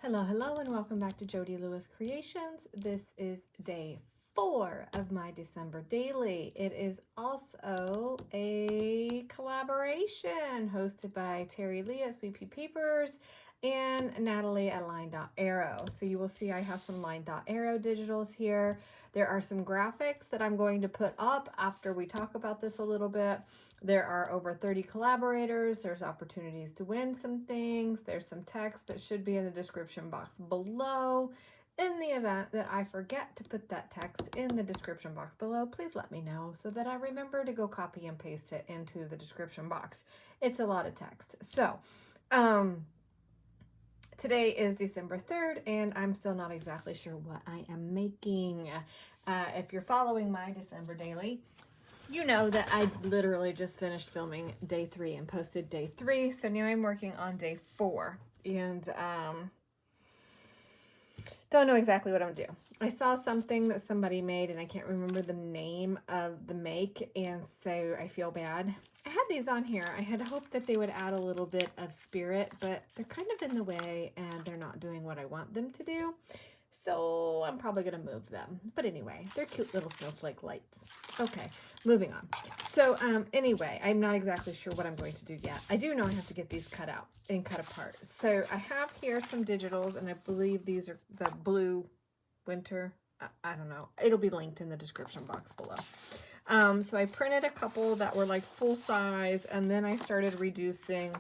Hello, hello, and welcome back to Jody Lewis Creations. This is day 4 of my December daily. It is also a collaboration hosted by Teri at Sweet Pea Papers and Nathalie at LineDotArrow. So you will see I have some LineDotArrow digitals here. There are some graphics that I'm going to put up after we talk about this a little bit. There are over 30 collaborators. There's opportunities to win some things. There's some text that should be in the description box below. In the event that I forget to put that text in the description box below, please let me know so that I remember to go copy and paste it into the description box. It's a lot of text. So, today is December 3rd, and I'm still not exactly sure what I am making. If you're following my December daily, you know that I literally just finished filming day 3 and posted day 3. So now I'm working on day 4. And don't know exactly what I'm gonna do. I saw something that somebody made and I can't remember the name of the make, and so I feel bad. I had these on here. I had hoped that they would add a little bit of spirit, but they're kind of in the way and they're not doing what I want them to do. So I'm probably gonna move them. But anyway, they're cute little snowflake lights. Okay, moving on. So anyway, I'm not exactly sure what I'm going to do yet. I do know I have to get these cut out and cut apart. So I have here some digitals, and I believe these are the blue winter. I don't know. It'll be linked in the description box below. So I printed a couple that were like full size, and then I started reducing,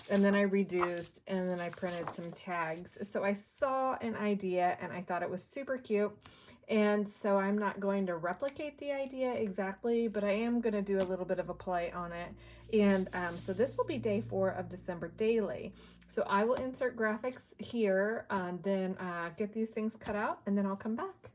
and then I reduced, and then I printed some tags. So I saw an idea and I thought it was super cute. And so I'm not going to replicate the idea exactly, but I am going to do a little bit of a play on it. And so this will be day 4 of December daily. So I will insert graphics here, and then get these things cut out, and then I'll come back.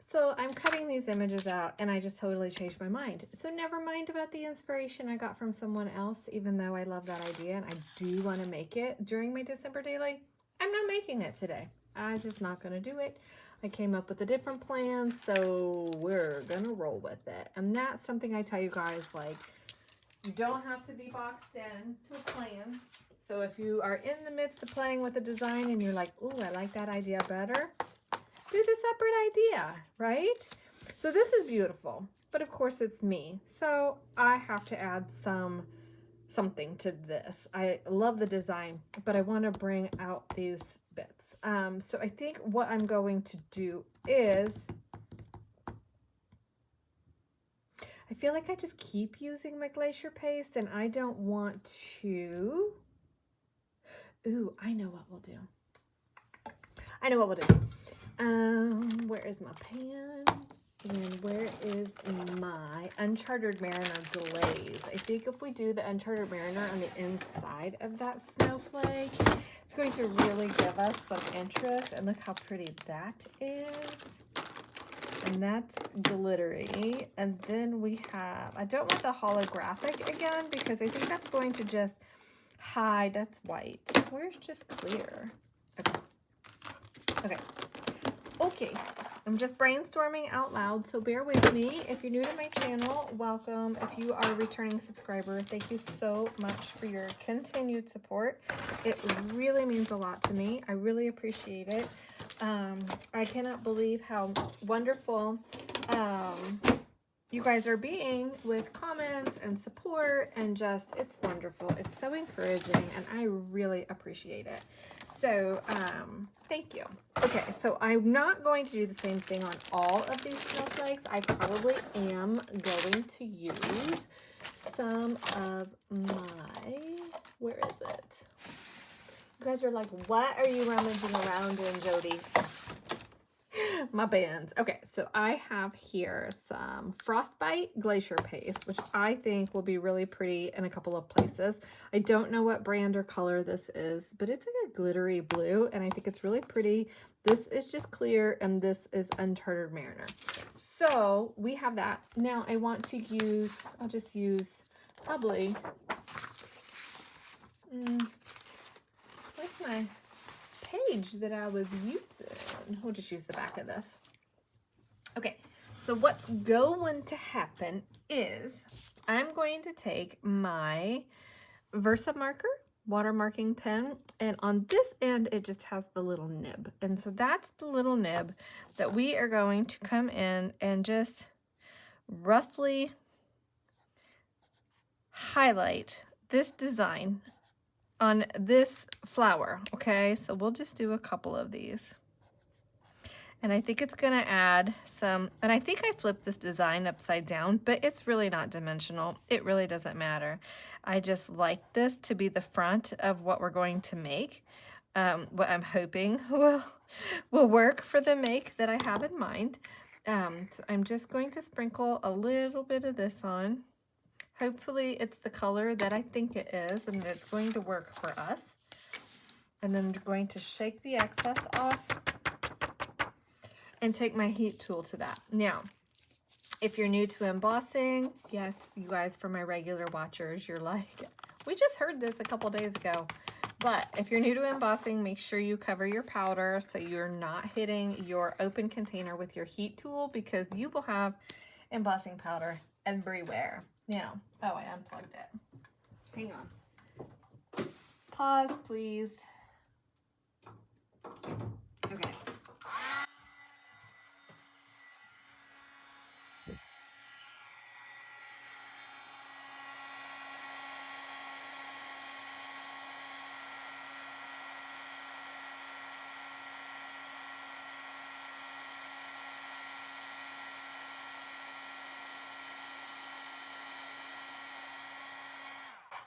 So I'm cutting these images out, and I just totally changed my mind. So never mind about the inspiration I got from someone else, even though I love that idea and I do want to make it during my December daily. I'm not making it today. I'm just not going to do it. I came up with a different plan, so we're going to roll with it. And that's something I tell you guys, like, you don't have to be boxed in to a plan. So if you are in the midst of playing with a design and you're like, ooh, I like that idea better, do the separate idea, right? So this is beautiful, but of course it's me. So I have to add something to this. I love the design, but I want to bring out these bits. So I think what I'm going to do is, I feel like I just keep using my glacier paste and I don't want to. Ooh, I know what we'll do. Where is my pen? And where is my Uncharted Mariner glaze? I think if we do the Uncharted Mariner on the inside of that snowflake, it's going to really give us some interest. And look how pretty that is. And that's glittery. And then we have, I don't want the holographic again because I think that's going to just hide. That's white. Where's just clear? Okay, I'm just brainstorming out loud, so bear with me. If you're new to my channel, welcome. If you are a returning subscriber, thank you so much for your continued support. It really means a lot to me. I really appreciate it. I cannot believe how wonderful you guys are being with comments and support, and just, it's wonderful. It's so encouraging, and I really appreciate it. So, thank you. Okay, so I'm not going to do the same thing on all of these snowflakes. I probably am going to use some of my, where is it? You guys are like, what are you rummaging around in, Jody? My bands. Okay, so I have here some Frostbite Glacier Paste, which I think will be really pretty in a couple of places. I don't know what brand or color this is, but it's like a glittery blue, and I think it's really pretty. This is just clear, and this is Uncharted Mariner. So we have that. Now I want to use, I'll just use probably, where's my page that I was using? We'll just use the back of this. Okay, so what's going to happen is I'm going to take my Versamarker watermarking pen, and on this end it just has the little nib, and so that's the little nib that we are going to come in and just roughly highlight this design on this flower. Okay, so we'll just do a couple of these, and I think it's gonna add some, and I think I flipped this design upside down, but it's really not dimensional. It really doesn't matter. I just like this to be the front of what we're going to make. What I'm hoping will work for the make that I have in mind. So I'm just going to sprinkle a little bit of this on. Hopefully it's the color that I think it is, and it's going to work for us. And then I'm going to shake the excess off and take my heat tool to that. Now, if you're new to embossing, yes, you guys, for my regular watchers, you're like, we just heard this a couple days ago. But if you're new to embossing, make sure you cover your powder so you're not hitting your open container with your heat tool, because you will have embossing powder everywhere. Now, oh, I unplugged it. Hang on. Pause, please. Okay.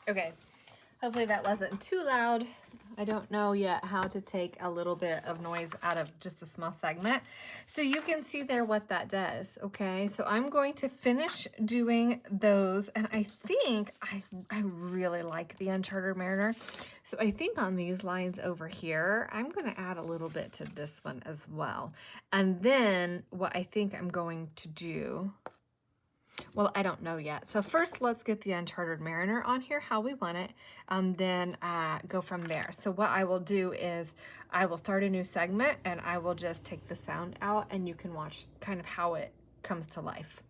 Okay, hopefully that wasn't too loud. I don't know yet how to take a little bit of noise out of just a small segment. So you can see there what that does, okay? So I'm going to finish doing those, and I think I really like the Uncharted Mariner. So I think on these lines over here, I'm gonna add a little bit to this one as well. And then what I think I'm going to do, well, I don't know yet. So first, let's get the Uncharted Mariner on here, how we want it, then go from there. So what I will do is I will start a new segment, and I will just take the sound out, and you can watch kind of how it comes to life.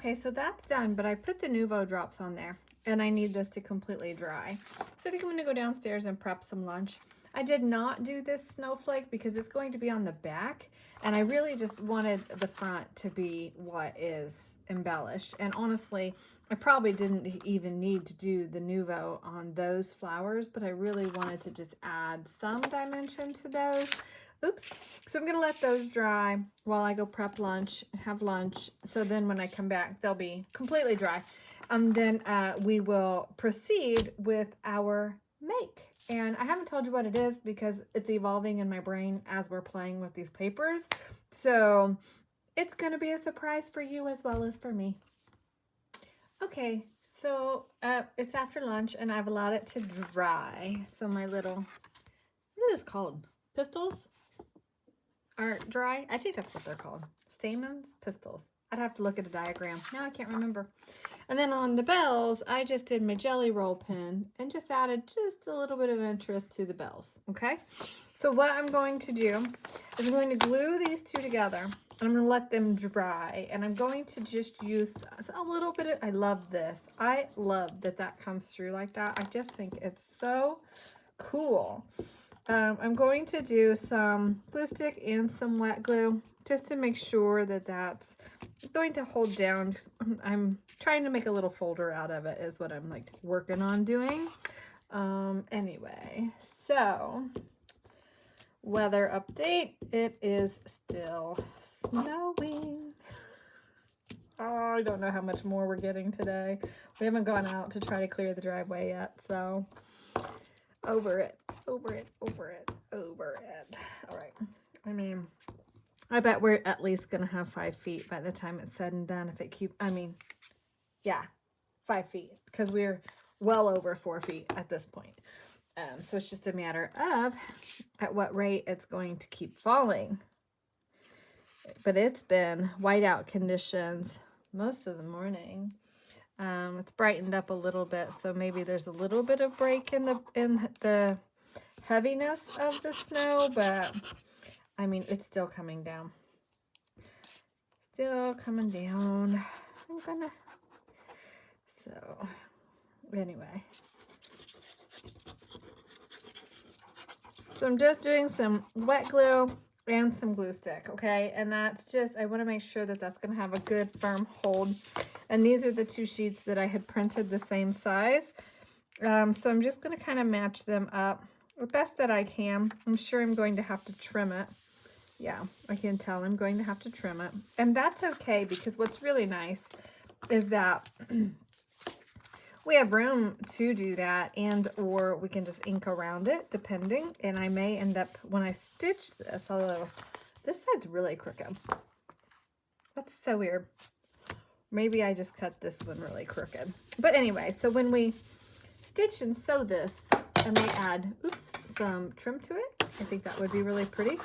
Okay, so that's done, but I put the Nuvo drops on there and I need this to completely dry. So I think I'm gonna go downstairs and prep some lunch. I did not do this snowflake because it's going to be on the back, and I really just wanted the front to be what is embellished. And honestly, I probably didn't even need to do the Nuvo on those flowers, but I really wanted to just add some dimension to those. Oops. So I'm going to let those dry while I go prep lunch and have lunch. So then when I come back, they'll be completely dry. Then we will proceed with our make. And I haven't told you what it is because it's evolving in my brain as we're playing with these papers. So it's going to be a surprise for you as well as for me. Okay, so it's after lunch and I've allowed it to dry. So my little, what is this called? Pistils are dry. I think that's what they're called. Stamens, pistils. I'd have to look at a diagram. Now I can't remember. And then on the bells, I just did my jelly roll pen and just added just a little bit of interest to the bells, okay? So what I'm going to do is I'm going to glue these two together and I'm going to let them dry. And I'm going to just use a little bit of, I love this. I love that that comes through like that. I just think it's so cool. I'm going to do some glue stick and some wet glue just to make sure that that's going to hold down. I'm trying to make a little folder out of it is what I'm like working on doing. Anyway, so weather update. It is still snowing. Oh, I don't know how much more we're getting today. We haven't gone out to try to clear the driveway yet, so over it, over it, over it, over it. All right. I mean, I bet we're at least going to have 5 feet by the time it's said and done. If it keep, I mean, yeah, 5 feet, because we're well over 4 feet at this point. So it's just a matter of at what rate it's going to keep falling. But it's been whiteout conditions most of the morning. It's brightened up a little bit, so maybe there's a little bit of break in the heaviness of the snow, but I mean, it's still coming down. Still coming down. I'm gonna, so anyway. So I'm just doing some wet glue and some glue stick, okay? And that's just, I want to make sure that that's going to have a good firm hold. And these are the 2 sheets that I had printed the same size. So I'm just going to kind of match them up the best that I can. I'm sure I'm going to have to trim it. Yeah, I can tell I'm going to have to trim it. And that's okay, because what's really nice is that we have room to do that, and or we can just ink around it depending. And I may end up, when I stitch this, although this side's really crooked. That's so weird. Maybe I just cut this one really crooked. But anyway, so when we stitch and sew this, I may add, oops, some trim to it. I think that would be really pretty.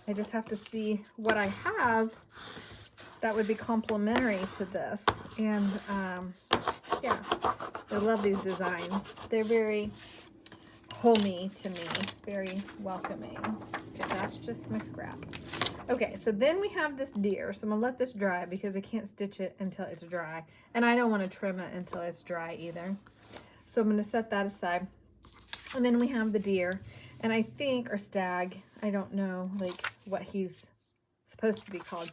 I just have to see what I have that would be complementary to this. And yeah, I love these designs. They're very homey to me, very welcoming. Okay, that's just my scrap. Okay, so then we have this deer. So I'm gonna let this dry because I can't stitch it until it's dry. And I don't want to trim it until it's dry either. So I'm gonna set that aside. And then we have the deer. And I think, or stag, I don't know like what he's supposed to be called.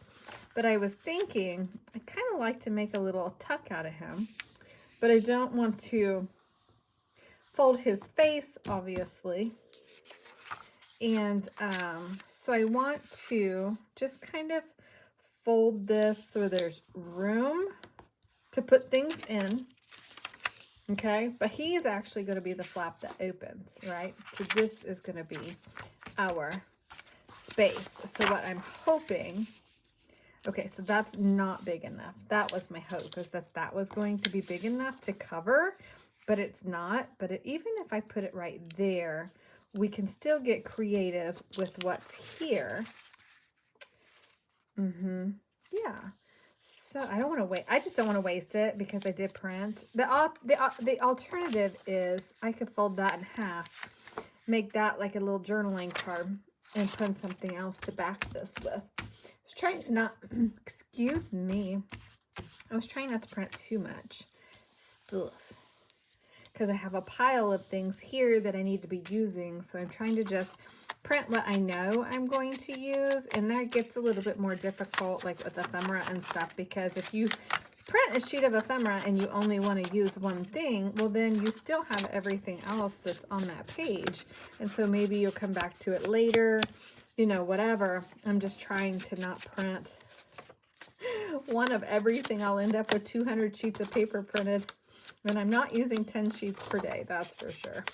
But I was thinking, I kind of like to make a little tuck out of him. But I don't want to fold his face, obviously. And so I want to just kind of fold this so there's room to put things in. Okay, but he's actually going to be the flap that opens, right? So this is going to be our space. So what I'm hoping, okay, so that's not big enough. That was my hope, is that that was going to be big enough to cover, but it's not. But even if I put it right there, we can still get creative with what's here. Yeah. So I don't want to wait. I just don't want to waste it because I did print. The alternative is I could fold that in half, make that like a little journaling card, and print something else to back this with. I was trying to not, excuse me. I was trying not to print too much stuff because I have a pile of things here that I need to be using. So I'm trying to just print what I know I'm going to use, and that gets a little bit more difficult, like with ephemera and stuff, because if you print a sheet of ephemera and you only want to use one thing, well then you still have everything else that's on that page, and so maybe you'll come back to it later, you know, whatever. I'm just trying to not print one of everything. I'll end up with 200 sheets of paper printed, and I'm not using 10 sheets per day, that's for sure.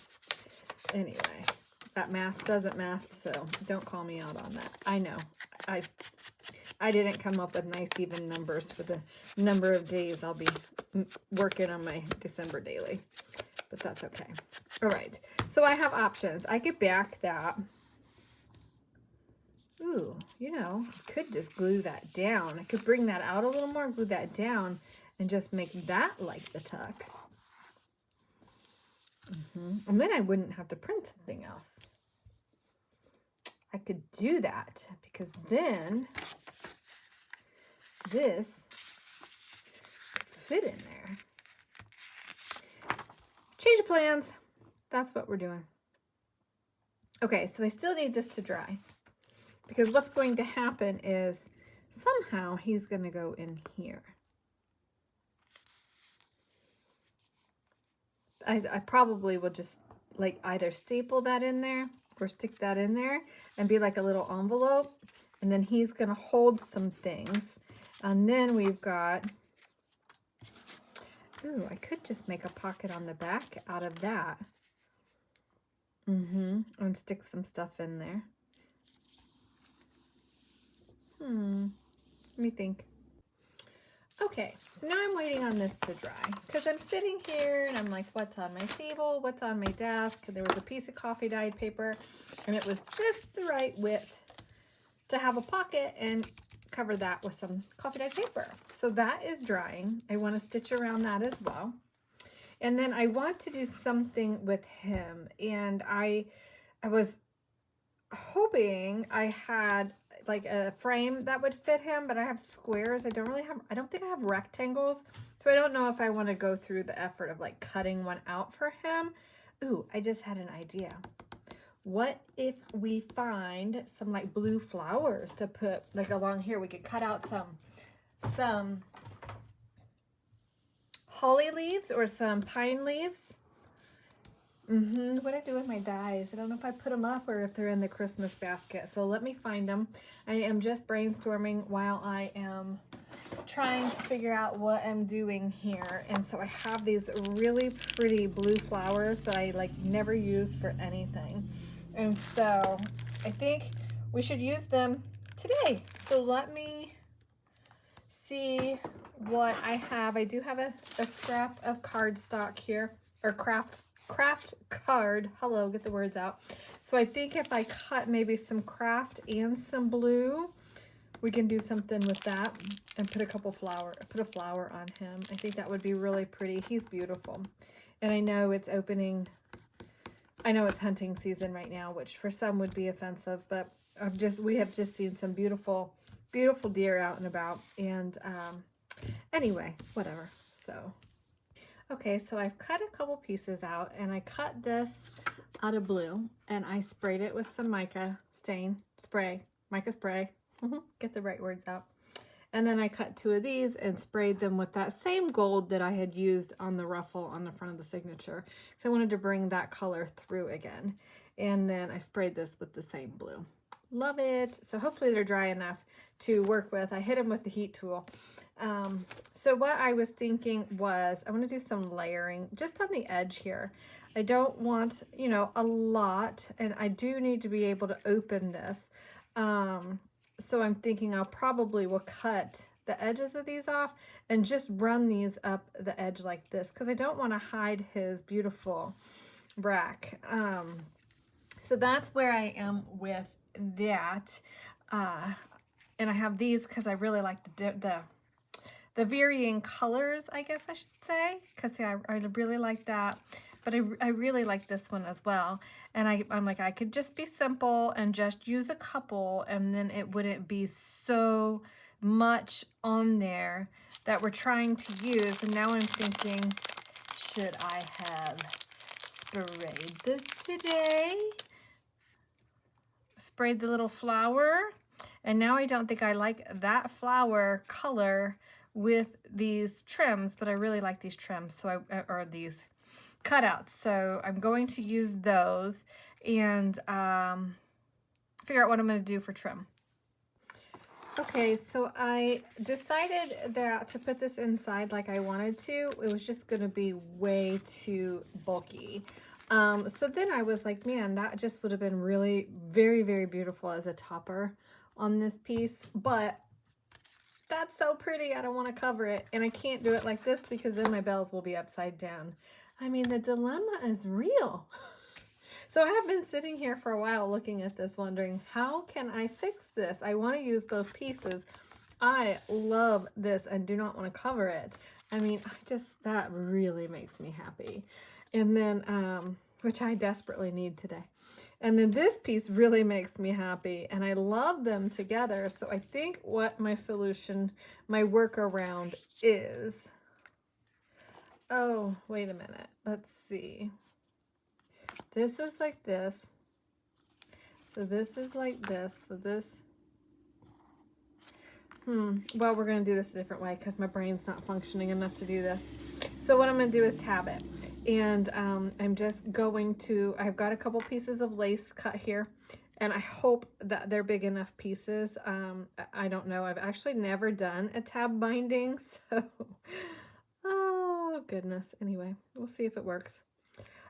Anyway, that math doesn't math, so don't call me out on that. I know. I didn't come up with nice even numbers for the number of days I'll be working on my December daily, but that's okay. All right, so I have options. I could back that. Ooh, you know, I could just glue that down. I could bring that out a little more, glue that down, and just make that like the tuck. And then I wouldn't have to print something else. I could do that because then this could fit in there. Change of plans. That's what we're doing. Okay, so I still need this to dry, because what's going to happen is somehow he's going to go in here. I probably will just like either staple that in there or stick that in there and be like a little envelope. And then he's going to hold some things. And then we've got, ooh, I could just make a pocket on the back out of that. And stick some stuff in there. Let me think. Okay, so now I'm waiting on this to dry, because I'm sitting here and I'm like, what's on my table? What's on my desk? There was a piece of coffee dyed paper, and it was just the right width to have a pocket and cover that with some coffee dyed paper. So that is drying. I want to stitch around that as well. And then I want to do something with him, and I was hoping I had like a frame that would fit him, but I have squares. I don't think I have rectangles, so I don't know if I want to go through the effort of like cutting one out for him. Ooh, I just had an idea. What if we find some like blue flowers to put like along here? We could cut out some holly leaves or some pine leaves. What I do with my dies, I don't know if I put them up or if they're in the Christmas basket, so let me find them. I am just brainstorming while I am trying to figure out what I'm doing here. And so I have these really pretty blue flowers that I like never use for anything, and so I think we should use them today. So let me see what I have. I do have a scrap of cardstock here, or craft card. Hello, get the words out. So I think if I cut maybe some craft and some blue, we can do something with that and put a flower on him. I think that would be really pretty. He's beautiful. And I know it's hunting season right now, which for some would be offensive, but we have just seen some beautiful deer out and about. And anyway, whatever. So okay, so I've cut a couple pieces out, and I cut this out of blue, and I sprayed it with some mica spray. Get the right words out. And then I cut two of these and sprayed them with that same gold that I had used on the ruffle on the front of the signature, because I wanted to bring that color through again. And then I sprayed this with the same blue. Love it. So hopefully they're dry enough to work with. I hit them with the heat tool. So what I was thinking was I want to do some layering just on the edge here. I don't want, you know, a lot, and I do need to be able to open this. So I'm thinking I'll probably will cut the edges of these off and just run these up the edge like this, because I don't want to hide his beautiful rack. So that's where I am with that. And I have these because I really like the varying colors, I guess I should say, because I really like that, but I really like this one as well. And I'm like, I could just be simple and just use a couple, and then it wouldn't be so much on there that we're trying to use. And now I'm thinking, should I have sprayed this today? Sprayed the little flower. And now I don't think I like that flower color with these trims, but I really like these trims, so or these cutouts. So I'm going to use those and figure out what I'm going to do for trim. Okay, so I decided that to put this inside like I wanted to, it was just going to be way too bulky. So then I was like, man, that just would have been really very, very beautiful as a topper on this piece, but that's so pretty. I don't want to cover it, and I can't do it like this because then my bells will be upside down. I mean, the dilemma is real. So I have been sitting here for a while looking at this, wondering, how can I fix this? I want to use both pieces. I love this and do not want to cover it. I mean, that really makes me happy. And then, which I desperately need today. And then this piece really makes me happy, and I love them together. So I think what my solution, my workaround is, oh, wait a minute. Let's see. This is like this. So this is like this. So this, well, we're going to do this a different way because my brain's not functioning enough to do this. So what I'm going to do is tab it. And I'm just going to, I've got a couple pieces of lace cut here, and I hope that they're big enough pieces. I don't know. I've actually never done a tab binding, so, oh goodness. Anyway, we'll see if it works.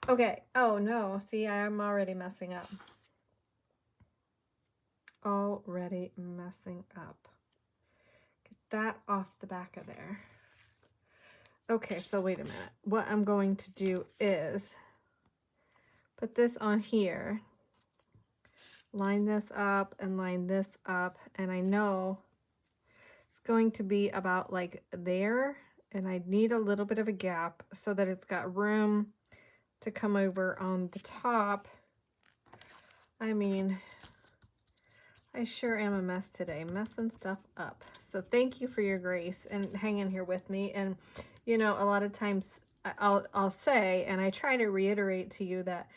Okay. Oh no, see, I'm already messing up. Already messing up. Get that off the back of there. Okay, so wait a minute. What I'm going to do is put this on here, line this up and line this up, and I know it's going to be about like there, and I need a little bit of a gap so that it's got room to come over on the top. I mean, I sure am a mess today, messing stuff up. So thank you for your grace and hanging here with me. And you know, a lot of times I'll say, and I try to reiterate to you that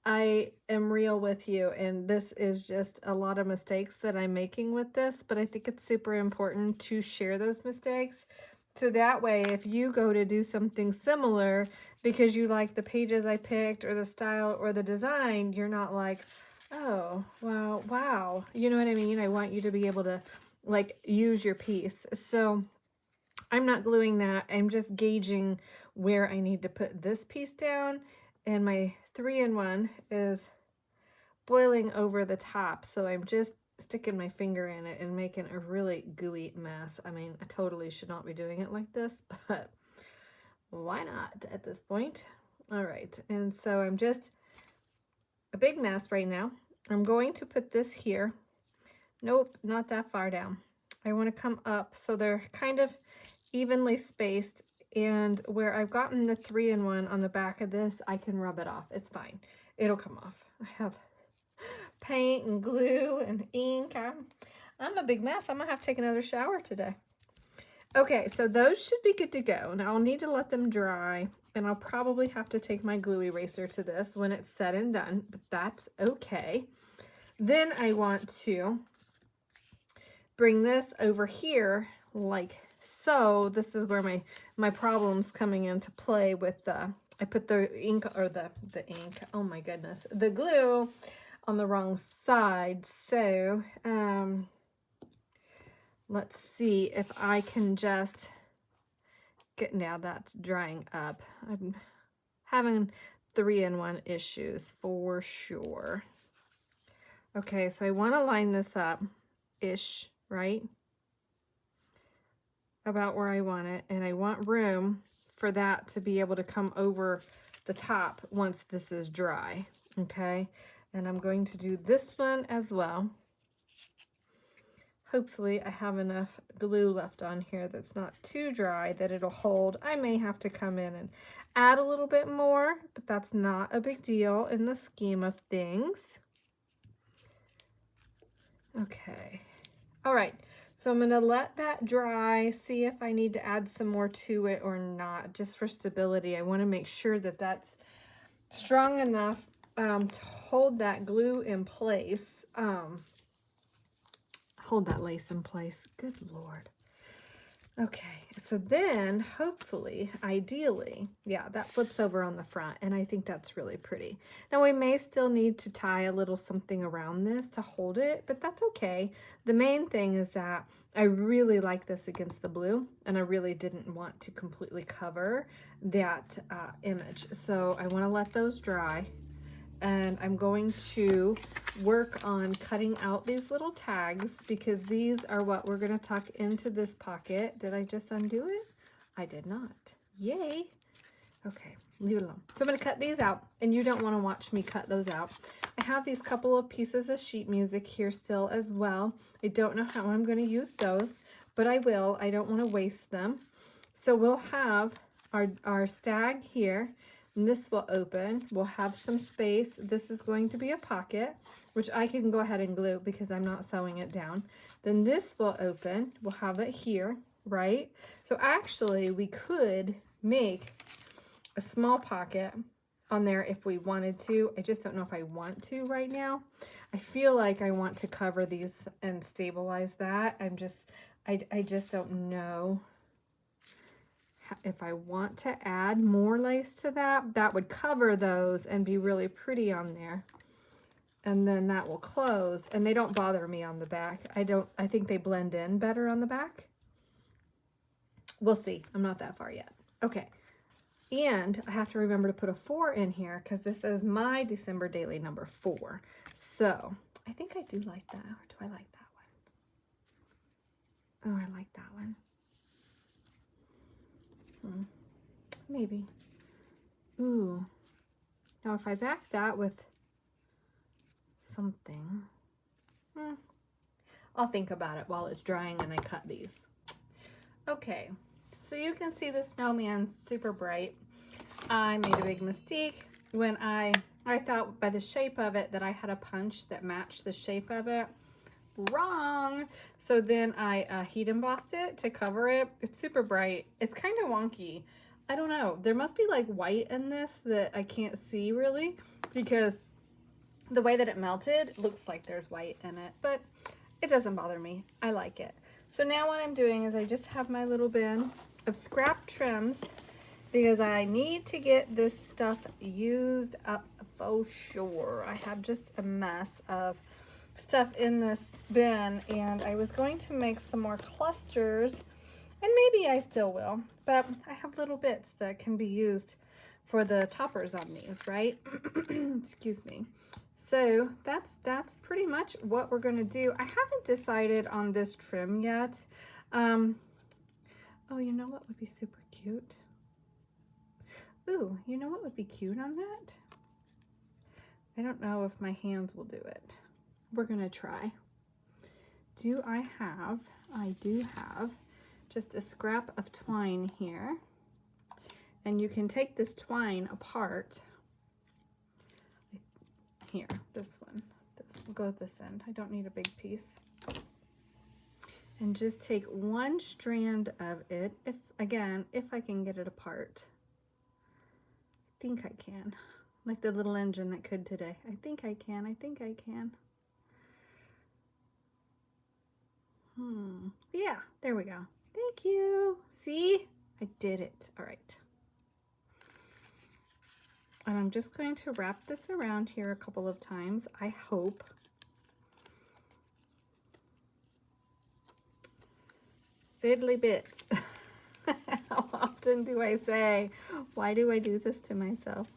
I am real with you, and this is just a lot of mistakes that I'm making with this, but I think it's super important to share those mistakes. So that way, if you go to do something similar because you like the pages I picked or the style or the design, you're not like, oh, wow. You know what I mean? I want you to be able to like use your piece. So I'm not gluing that. I'm just gauging where I need to put this piece down, and my 3-in-1 is boiling over the top. So I'm just sticking my finger in it and making a really gooey mess. I mean, I totally should not be doing it like this, but why not at this point? All right. And so I'm just a big mess right now. I'm going to put this here. Nope, not that far down. I want to come up so they're kind of evenly spaced, and where I've gotten the 3-in-1 on the back of this, I can rub it off. It's fine. It'll come off. I have paint and glue and ink. I'm a big mess. I'm gonna have to take another shower today. Okay, so those should be good to go. Now I'll need to let them dry, and I'll probably have to take my glue eraser to this when it's said and done, but that's okay. Then I want to bring this over here like so. This is where my problem's coming into play with I put the ink, or the ink, oh my goodness, the glue on the wrong side. So let's see if I can just get, now that's drying up. I'm having 3-in-1 issues for sure. Okay, so I want to line this up ish, right? About where I want it, and I want room for that to be able to come over the top once this is dry. Okay, and I'm going to do this one as well. Hopefully I have enough glue left on here that's not too dry that it'll hold. I may have to come in and add a little bit more, but that's not a big deal in the scheme of things. Okay, all right. So I'm going to let that dry, see if I need to add some more to it or not, just for stability. I want to make sure that that's strong enough to hold that glue in place. Hold that lace in place. Good Lord. Okay, so then hopefully, ideally, yeah, that flips over on the front, and I think that's really pretty. Now we may still need to tie a little something around this to hold it, but that's okay. The main thing is that I really like this against the blue, and I really didn't want to completely cover that image. So I want to let those dry. And I'm going to work on cutting out these little tags because these are what we're going to tuck into this pocket. Did I just undo it? I did not. Yay. Okay, leave it alone. So I'm going to cut these out, and you don't want to watch me cut those out. I have these couple of pieces of sheet music here still as well. I don't know how I'm going to use those, but I will. I don't want to waste them. So we'll have our stag here. And this will open. We'll have some space. This is going to be a pocket, which I can go ahead and glue because I'm not sewing it down. Then this will open. We'll have it here, right? So actually, we could make a small pocket on there if we wanted to. I just don't know if I want to right now. I feel like I want to cover these and stabilize that. I just don't know if I want to add more lace to that. That would cover those and be really pretty on there. And then that will close, and they don't bother me on the back. I think they blend in better on the back. We'll see. I'm not that far yet. Okay. And I have to remember to put a 4 in here because this is my December daily number 4. So I think I do like that. Or do I like that one? Oh, I like that one. Maybe. Ooh. Now if I back that with something, I'll think about it while it's drying and I cut these. Okay, so you can see the snowman's super bright. I made a big mistake when I thought by the shape of it that I had a punch that matched the shape of it. Wrong. So then I heat embossed it to cover it. It's super bright. It's kind of wonky. I don't know. There must be like white in this that I can't see really because the way that it melted looks like there's white in it, but it doesn't bother me. I like it. So now what I'm doing is I just have my little bin of scrap trims because I need to get this stuff used up for sure. I have just a mess of stuff in this bin, and I was going to make some more clusters, and maybe I still will, but I have little bits that can be used for the toppers on these, right? Excuse me. So that's pretty much what we're going to do. I haven't decided on this trim yet. Oh, you know what would be super cute? Ooh, you know what would be cute on that? I don't know if my hands will do it. We're gonna try. I do have just a scrap of twine here, and you can take this twine apart. Here, this one. We'll go with this end. I don't need a big piece. And just take one strand of it, if I can get it apart. I think I can. Like the little engine that could today. I think I can. Yeah, there we go. Thank you. See? I did it. All right. And I'm just going to wrap this around here a couple of times, I hope. Fiddly bits. How often do I say, why do I do this to myself?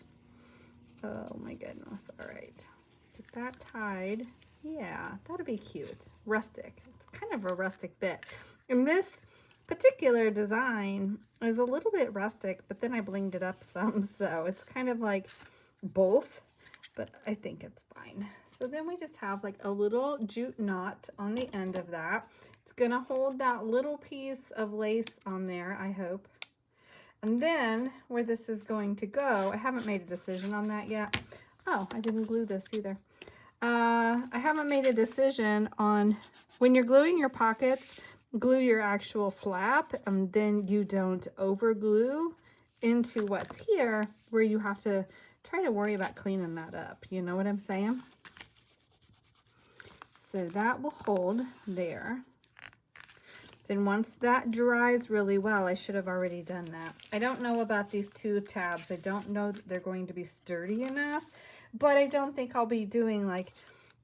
Oh my goodness. All right. Get that tied. Yeah, that'd be cute. Rustic. It's kind of a rustic bit. And this particular design is a little bit rustic, but then I blinged it up some, so it's kind of like both, but I think it's fine. So then we just have like a little jute knot on the end of that. It's gonna hold that little piece of lace on there, I hope. And then where this is going to go, I haven't made a decision on that yet. Oh, I didn't glue this either. I haven't made a decision on when you're gluing your pockets, glue your actual flap, and then you don't over glue into what's here where you have to try to worry about cleaning that up. You know what I'm saying? So that will hold there. Then once that dries really well, I should have already done that. I don't know about these 2 tabs. I don't know that they're going to be sturdy enough, but I don't think I'll be doing like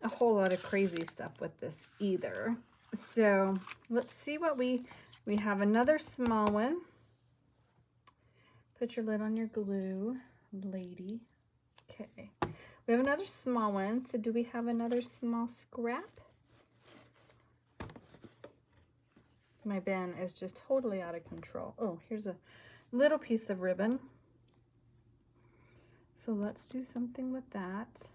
a whole lot of crazy stuff with this either. So let's see what we have. Another small one. Put your lid on your glue, lady. Okay. We have another small one. So do we have another small scrap? My bin is just totally out of control. Oh, here's a little piece of ribbon. So let's do something with that.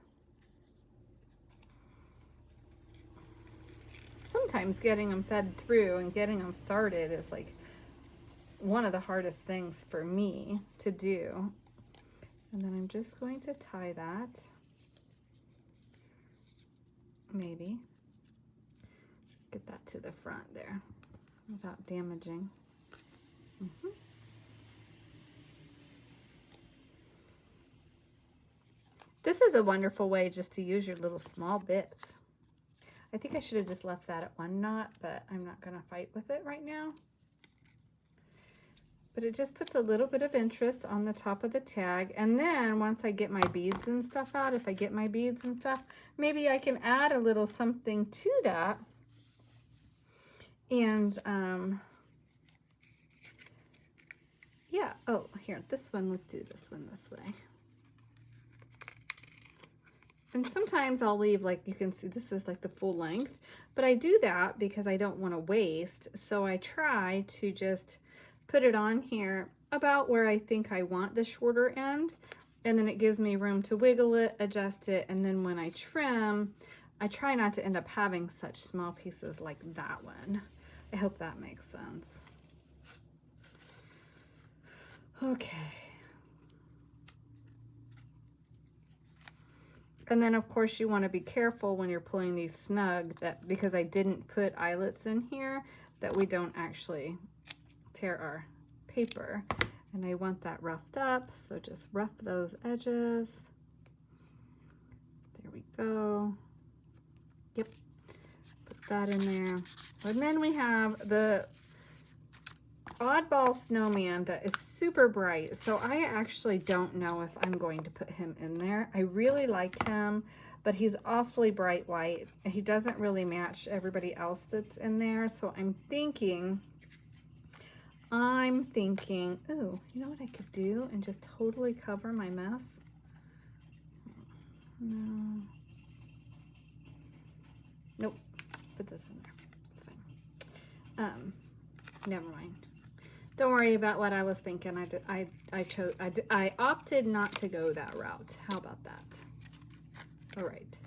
Sometimes getting them fed through and getting them started is like one of the hardest things for me to do. And then I'm just going to tie that. Maybe. Get that to the front there without damaging. This is a wonderful way just to use your little small bits. I think I should have just left that at 1 knot, but I'm not going to fight with it right now. But it just puts a little bit of interest on the top of the tag. And then once I get my beads and stuff out, if I get my beads and stuff, maybe I can add a little something to that. And yeah, oh, here, this one, let's do this one this way. And sometimes I'll leave, like you can see, this is like the full length, but I do that because I don't want to waste. So I try to just put it on here about where I think I want the shorter end. And then it gives me room to wiggle it, adjust it. And then when I trim, I try not to end up having such small pieces like that one. I hope that makes sense. Okay. And then of course you want to be careful when you're pulling these snug, that because I didn't put eyelets in here, that we don't actually tear our paper. And I want that roughed up, so just rough those edges. There we go. Yep, put that in there. And then we have the oddball snowman that is super bright, so I actually don't know if I'm going to put him in there. I really like him, but he's awfully bright white. He doesn't really match everybody else that's in there, so I'm thinking, ooh, you know what I could do and just totally cover my mess? No. Nope. Put this in there. It's fine. Never mind. Don't worry about what I was thinking. I opted not to go that route. How about that? All right.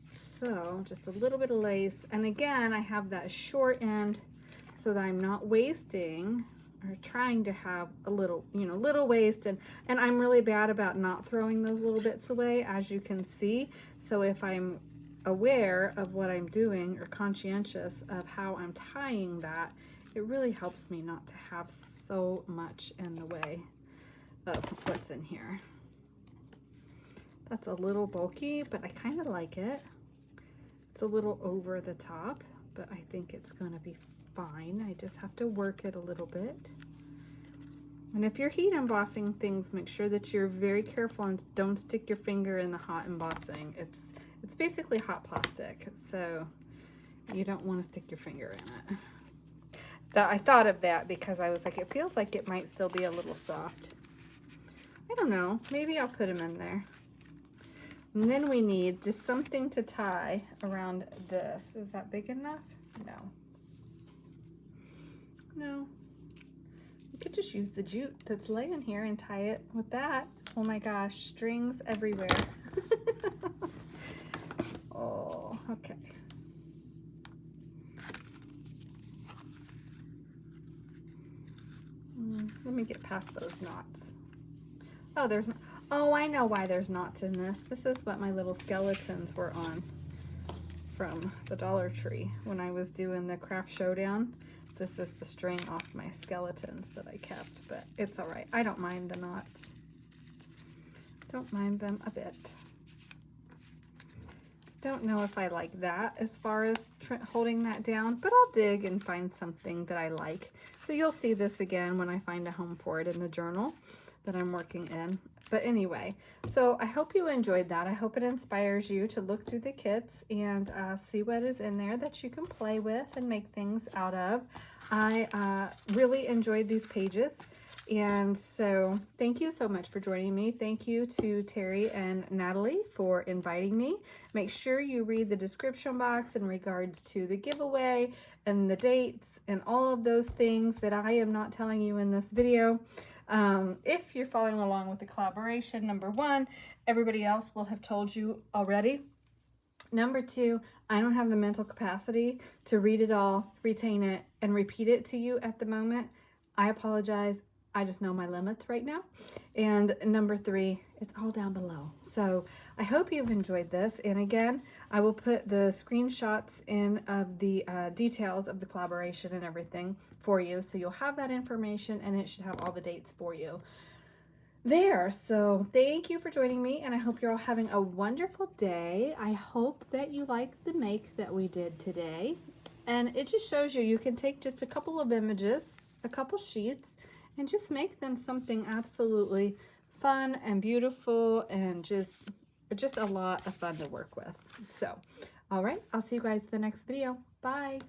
So just a little bit of lace. And again, I have that short end so that I'm not wasting, or trying to have a little, little waste. And I'm really bad about not throwing those little bits away, as you can see. So if I'm aware of what I'm doing or conscientious of how I'm tying that, it really helps me not to have so much in the way of what's in here. That's a little bulky, but I kind of like it. It's a little over the top, but I think it's going to be fine. I just have to work it a little bit. And if you're heat embossing things, make sure that you're very careful and don't stick your finger in the hot embossing. It's basically hot plastic, so you don't want to stick your finger in it. I thought of that because I was like, it feels like it might still be a little soft. I don't know. Maybe I'll put them in there. And then we need just something to tie around this. Is that big enough? No. No. You could just use the jute that's laying here and tie it with that. Oh my gosh, strings everywhere. Oh, okay. Let me get past those knots. Oh, there's not. Oh, I know why there's knots in this. This is what my little skeletons were on. from the Dollar Tree when I was doing the craft showdown. This is the string off my skeletons that I kept, but it's all right. I don't mind the knots. Don't mind them a bit. Don't know if I like that as far as holding that down, but I'll dig and find something that I like. So you'll see this again when I find a home for it in the journal that I'm working in. But anyway, so I hope you enjoyed that. I hope it inspires you to look through the kits and see what is in there that you can play with and make things out of. I really enjoyed these pages. And so thank you so much for joining me. Thank you to Teri and Nathalie for inviting me. Make sure you read the description box in regards to the giveaway and the dates and all of those things that I am not telling you in this video. If you're following along with the collaboration, number one, everybody else will have told you already. Number two, I don't have the mental capacity to read it all, retain it, and repeat it to you at the moment. I apologize. I just know my limits right now. And number three, it's all down below. So I hope you've enjoyed this. And again, I will put the screenshots in of the details of the collaboration and everything for you. So you'll have that information and it should have all the dates for you there. So thank you for joining me and I hope you're all having a wonderful day. I hope that you like the make that we did today. And it just shows you, you can take just a couple of images, a couple sheets, and just make them something absolutely fun and beautiful and just a lot of fun to work with. So, all right, I'll see you guys in the next video. Bye.